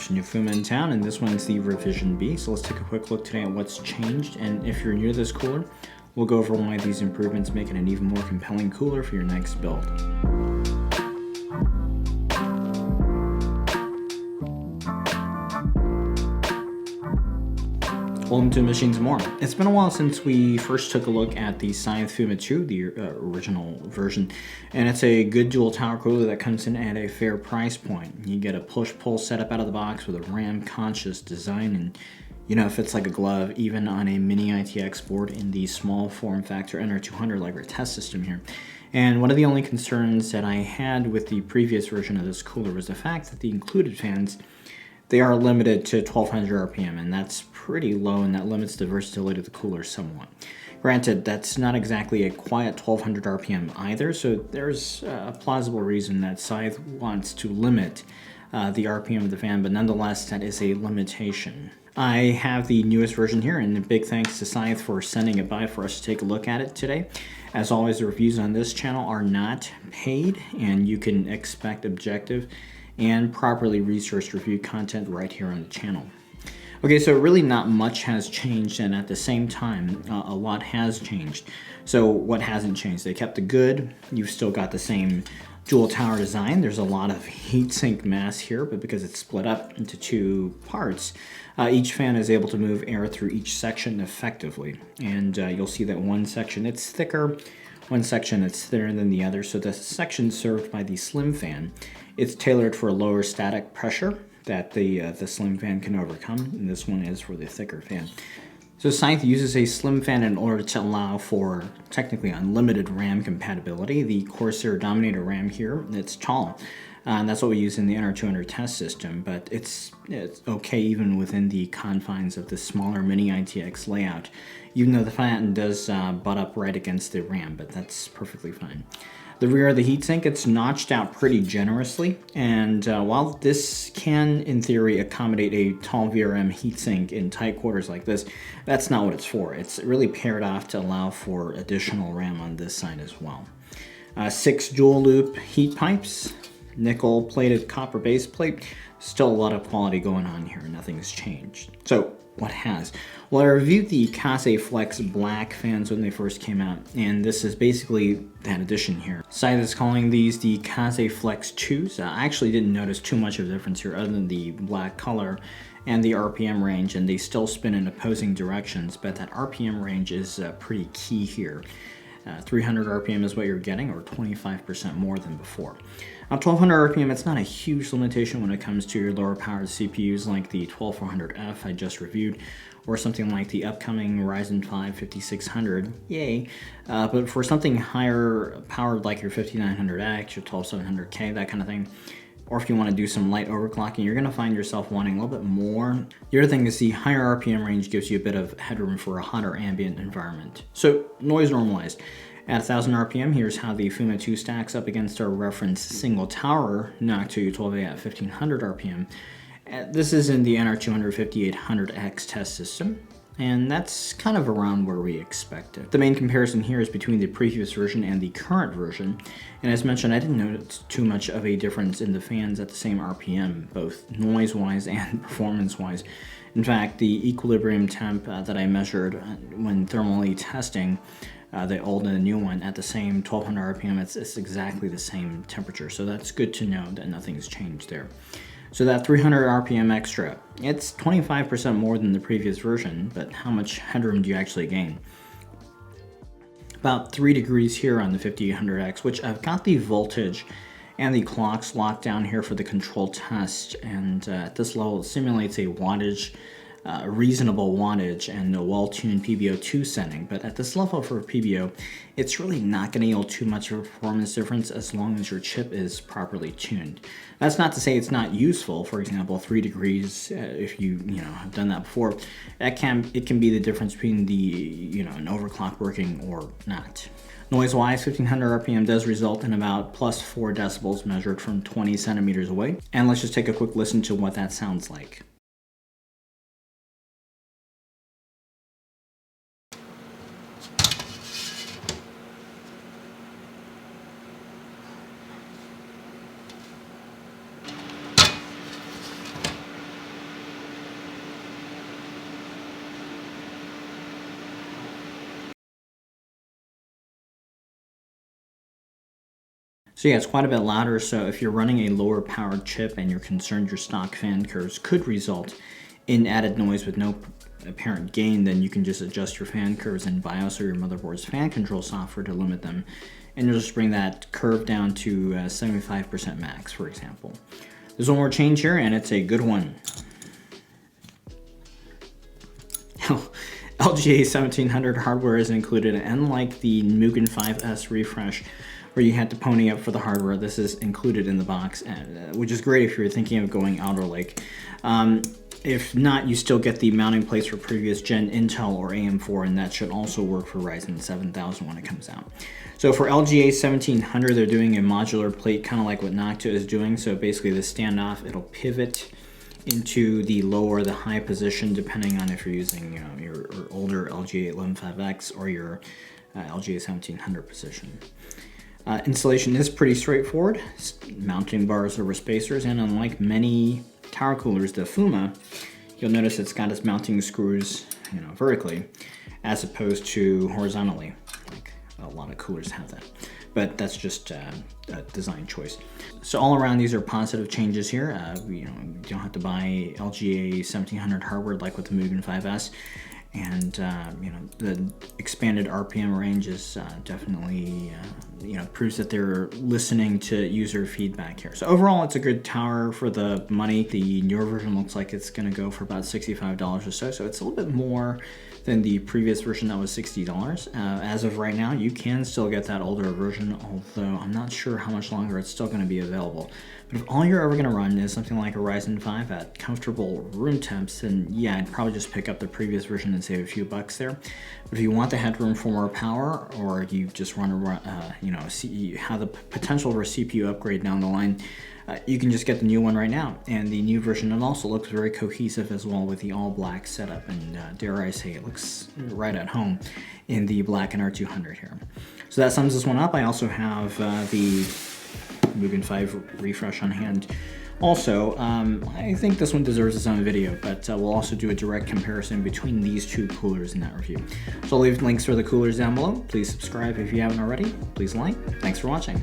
there's a new Fuma in town, and this one's the revision B. So let's take a quick look today at what's changed. And if you're new to this cooler, we'll go over why these improvements make it an even more compelling cooler for your next build. Welcome to Machines More. It's been a while since we first took a look at the Scythe Fuma 2, the original version, and it's a good dual tower cooler that comes in at a fair price point. You get a push-pull setup out of the box with a RAM-conscious design, and you know, it fits like a glove even on a mini-itx board in the small form factor NR200 like our test system here. And one of the only concerns that I had with the previous version of this cooler was the fact that the included fans, they are limited to 1200 RPM, and that's pretty low, and that limits the versatility of the cooler somewhat. Granted, that's not exactly a quiet 1200 RPM either, so there's a plausible reason that Scythe wants to limit the RPM of the fan, but nonetheless, that is a limitation. I have the newest version here, and a big thanks to Scythe for sending it by for us to take a look at it today. As always, the reviews on this channel are not paid, and you can expect objective and properly researched review content right here on the channel. Okay, so really not much has changed, and at the same time, a lot has changed. So what hasn't changed? They kept the good. You've still got the same dual tower design. There's a lot of heatsink mass here, but because it's split up into two parts, each fan is able to move air through each section effectively. And you'll see that one section, it's thicker, one section it's thinner than the other. So the section served by the slim fan, it's tailored for a lower static pressure that the slim fan can overcome, and this one is for the thicker fan. So Scythe uses a slim fan in order to allow for technically unlimited RAM compatibility. The Corsair Dominator RAM here, it's tall, and that's what we use in the NR200 test system, but it's okay even within the confines of the smaller mini-itx layout, even though the fan does butt up right against the RAM, but that's perfectly fine. The rear of the heatsink, it's notched out pretty generously, and while this can, in theory, accommodate a tall VRM heatsink in tight quarters like this, that's not what it's for. It's really paired off to allow for additional RAM on this side as well. 6 dual loop heat pipes, nickel plated copper base plate. Still a lot of quality going on here, nothing's changed. So what has? Well, I reviewed the Scythe Flex black fans when they first came out, and this is basically that edition here. Scythe is calling these the Scythe Flex 2s. I actually didn't notice too much of a difference here other than the black color and the RPM range, and they still spin in opposing directions, but that RPM range is pretty key here. 300 RPM is what you're getting, or 25% more than before. Now 1200 RPM, it's not a huge limitation when it comes to your lower powered CPUs like the 12400F I just reviewed, or something like the upcoming Ryzen 5 5600, yay. But for something higher powered like your 5900X, your 12700K, that kind of thing, or if you want to do some light overclocking, you're going to find yourself wanting a little bit more. The other thing is the higher RPM range gives you a bit of headroom for a hotter ambient environment. So noise normalized. At 1000 RPM, here's how the Fuma 2 stacks up against our reference single tower Noctua 12A at 1500 RPM. This is in the NR200 5800X test system, and that's kind of around where we expected. The main comparison here is between the previous version and the current version, and as mentioned, I didn't notice too much of a difference in the fans at the same RPM, both noise-wise and performance-wise. In fact, the equilibrium temp that I measured when thermally testing the old and the new one at the same 1200 RPM, it's exactly the same temperature, so that's good to know that nothing's changed there. So that 300 RPM extra, it's 25% more than the previous version, but how much headroom do you actually gain? About 3 degrees here on the 5800X, which I've got the voltage and the clocks locked down here for the control test, and at this level it simulates a wattage, reasonable wattage and a well-tuned PBO2 setting, but at this level for PBO, it's really not going to yield too much of a performance difference as long as your chip is properly tuned. That's not to say it's not useful. For example, 3 degrees, if you have done that before, it can be the difference between the an overclock working or not. Noise-wise, 1500 RPM does result in about plus 4 decibels measured from 20 centimeters away, and let's just take a quick listen to what that sounds like. So yeah, it's quite a bit louder, so if you're running a lower powered chip and you're concerned your stock fan curves could result in added noise with no apparent gain, then you can just adjust your fan curves in BIOS or your motherboard's fan control software to limit them, and you'll just bring that curve down to 75% max, for example. There's one more change here, and it's a good one. LGA 1700 hardware is included, and unlike the Mugen 5S refresh, where you had to pony up for the hardware, this is included in the box, which is great if you're thinking of going Outer Lake. If not, you still get the mounting plates for previous gen Intel or AM4, and that should also work for Ryzen 7000 when it comes out. So for LGA 1700, they're doing a modular plate, kind of like what Noctua is doing. So basically the standoff, it'll pivot into the low or the high position, depending on if you're using your older LGA 115X or your LGA 1700 position. Installation is pretty straightforward. Mounting bars over spacers, and unlike many tower coolers, the Fuma, you'll notice it's got its mounting screws, vertically, as opposed to horizontally. Like a lot of coolers have that, but that's just a design choice. So all around, these are positive changes here. You don't have to buy LGA 1700 hardware like with the Mugen 5S. And the expanded RPM range is definitely proves that they're listening to user feedback here. So overall, it's a good tower for the money. The newer version looks like it's going to go for about $65 or so. So it's a little bit more than the previous version that was $60. As of right now, you can still get that older version, although I'm not sure how much longer it's still going to be available. But if all you're ever going to run is something like a Ryzen 5 at comfortable room temps, then yeah, I'd probably just pick up the previous version and save a few bucks there. But if you want the headroom for more power, or you just want to have the potential for a CPU upgrade down the line, you can just get the new one right now. And the new version, it also looks very cohesive as well with the all black setup, and dare I say, it looks right at home in the black NR200 here. So that sums this one up. I also have the Mugen 5 refresh on hand. Also, I think this one deserves its own video, but we'll also do a direct comparison between these two coolers in that review. So I'll leave links for the coolers down below. Please subscribe if you haven't already. Please like. Thanks for watching.